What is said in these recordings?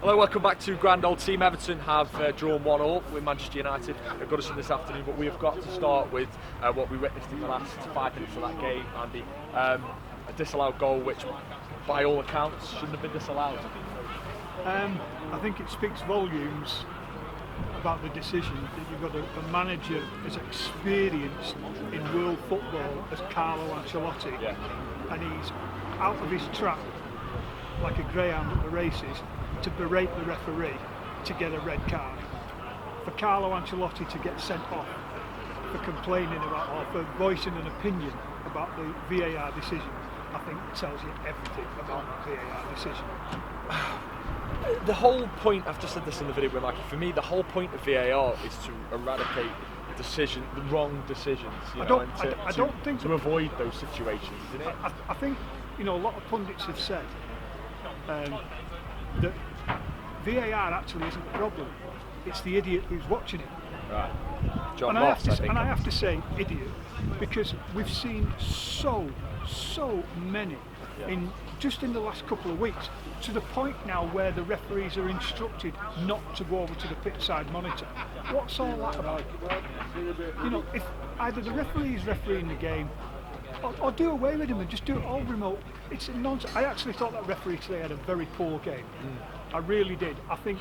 Hello, welcome back to GrandOldTeam. Everton have drawn 1-1 with Manchester United at Goodison this afternoon, but we have got to start with what we witnessed in the last 5 minutes of that game, Andy. A disallowed goal which, by all accounts, shouldn't have been disallowed. I think it speaks volumes about the decision that you've got a manager as experienced in world football as Carlo Ancelotti, and he's out of his trap like a greyhound at the races to berate the referee to get a red card. For Carlo Ancelotti to get sent off for complaining about or for voicing an opinion about the VAR decision, I think tells you everything about the VAR decision. The whole point, I've just said this in the video with Mikey, for me the whole point of VAR is to eradicate the wrong decisions, to avoid those situations, isn't it? I think, a lot of pundits have said that VAR actually isn't the problem, it's the idiot who's watching it. Right. And I have to say idiot, because we've seen so many just in the last couple of weeks, to the point now where the referees are instructed not to go over to the pitch side monitor. What's all that about? If either the referee is refereeing the game or do away with him and just do it all remote. It's nonsense. I actually thought that referee today had a very poor game. I really did. I think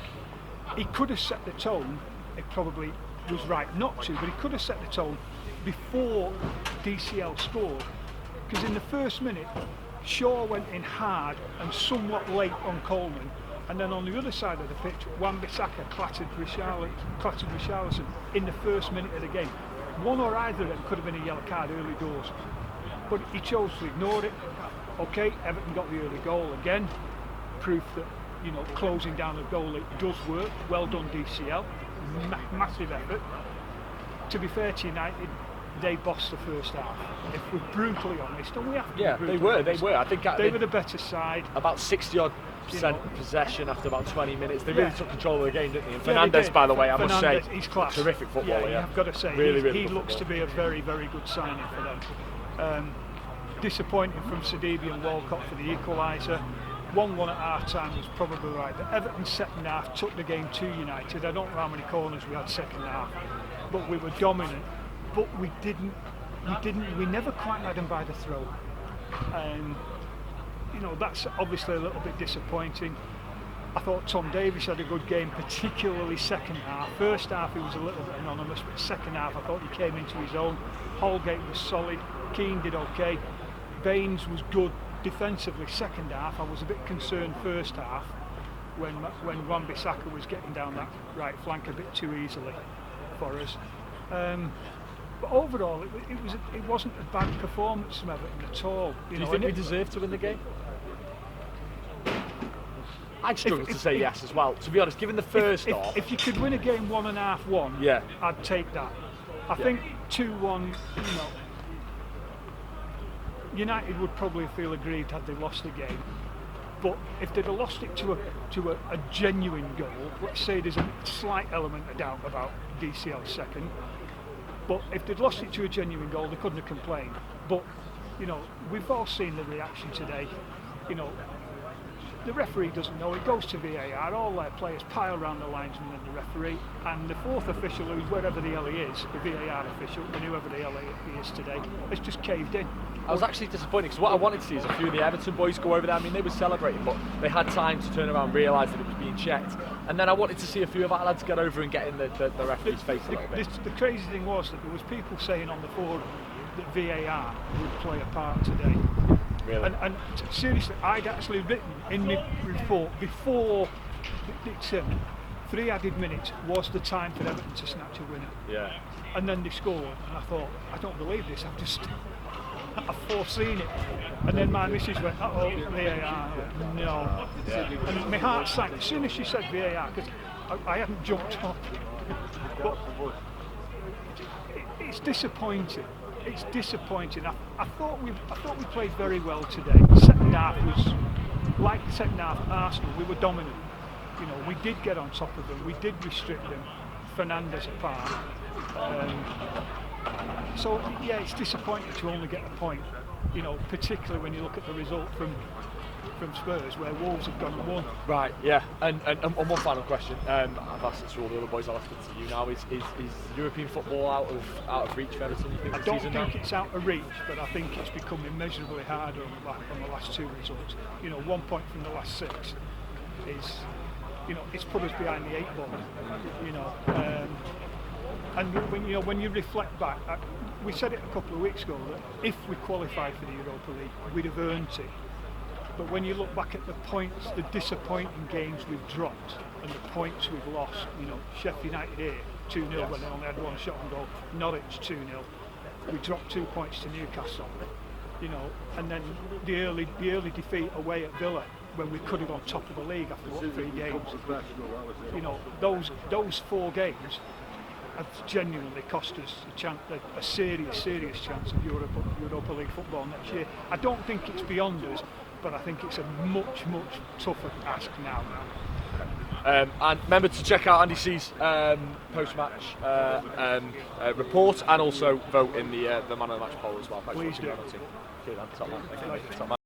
he could have set the tone. It probably was right not to, but he could have set the tone before DCL scored, because in the first minute Shaw went in hard and somewhat late on Coleman, and then on the other side of the pitch Wan-Bissaka clattered Richarlison in the first minute of the game. One or either of them could have been a yellow card early doors, but he chose to ignore it. Okay, Everton got the early goal again, proof that closing down a goal, it does work. Well done DCL, massive effort. To be fair to United, they bossed the first half. If we're brutally honest, and we have to be brutally honest, they were. I think they were the better side. About 60% possession after about 20 minutes. They really took control of the game, didn't they? And Fernandes, by the way, I must say, he's class. Terrific footballer. Yeah, I've got to say, really he looks to be a very, very good signing for them. Disappointing from Sidibe and Walcott for the equaliser. 1-1 at half time was probably right. The Everton second half took the game to United. I don't know how many corners we had second half, but we were dominant. But we never quite had them by the throat. That's obviously a little bit disappointing. I thought Tom Davies had a good game, particularly second half. First half he was a little bit anonymous, but second half I thought he came into his own. Holgate was solid, Keane did okay, Baines was good defensively second half. I was a bit concerned first half when Wan-Bissaka was getting down that right flank a bit too easily for us. But overall, it wasn't a bad performance from Everton at all. Do you think we deserved to win the game? I'd struggle to say yes as well. To be honest, given the first half, if you could win a game 1.5-1, I'd take that. I think 2-1, United would probably feel aggrieved had they lost the game. But if they'd have lost it to a genuine goal, let's say there's a slight element of doubt about DCL's second, but if they'd lost it to a genuine goal, they couldn't have complained. But we've all seen the reaction today. The referee doesn't know, it goes to VAR, all their players pile around the linesman and the referee, and the fourth official, who's wherever the hell he is, the VAR official, and whoever the hell he is today, has just caved in. I was actually disappointed, because what I wanted to see is a few of the Everton boys go over there. I mean, they were celebrating, but they had time to turn around and realise that it was being checked. And then I wanted to see a few of our lads get over and get in the referee's face a little bit. The crazy thing was that there was people saying on the forum that VAR would play a part today. Really? And seriously, I'd actually written in my report before it's 3 added minutes was the time for Everton to snatch a winner. Yeah. And then they scored, and I thought, I don't believe this. I've foreseen it. And then my missus went, uh-oh, VAR. No. Yeah. And my heart sank as soon as she said VAR, because I hadn't jumped up. But it's disappointing. It's disappointing. I thought we played very well today. The second half was like the second half at Arsenal. We were dominant. We did get on top of them. We did restrict them. Fernandes apart. So yeah, it's disappointing to only get a point. Particularly when you look at the result from from Spurs where Wolves have gone and won. Right, yeah. And one final question. I've asked it to all the other boys. I'll ask it to you now. Is European football out of reach for Everton? You think I this don't season think now? it's out of reach, but I think it's become immeasurably harder on the last 2 results. 1 point from the last 6 is, it's put us behind the 8 ball. And when you reflect back, we said it a couple of weeks ago that if we qualified for the Europa League, we'd have earned it. But when you look back at the points, the disappointing games we've dropped and the points we've lost, Sheffield United here, 2-0 when they only had one shot on goal, Norwich 2-0, we dropped 2 points to Newcastle, and then the early defeat away at Villa when we could have gone top of the league after 3 games. Those 4 games have genuinely cost us a serious chance of Europa League football next year. I don't think it's beyond us, but I think it's a much tougher ask now. And remember to check out Andy C's post-match report, and also vote in the man of the match poll as well. Please do. Top man. Thank you. Top man.